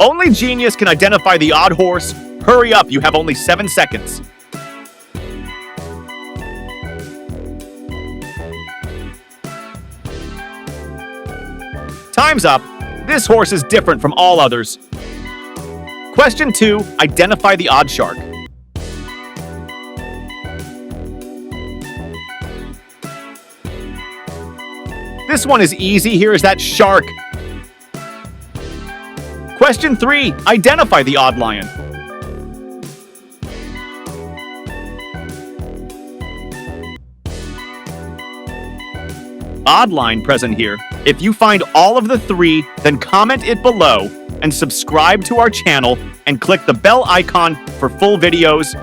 Only Genius can identify the odd horse. Hurry up, you have only 7 seconds. Time's up. This horse is different from all others. Question 2. Identify the odd shark. This one is easy. Here is that shark. Question 3. Identify the odd lion. Odd line present here. If you find all of the 3, then comment it below and subscribe to our channel and click the bell icon for full videos.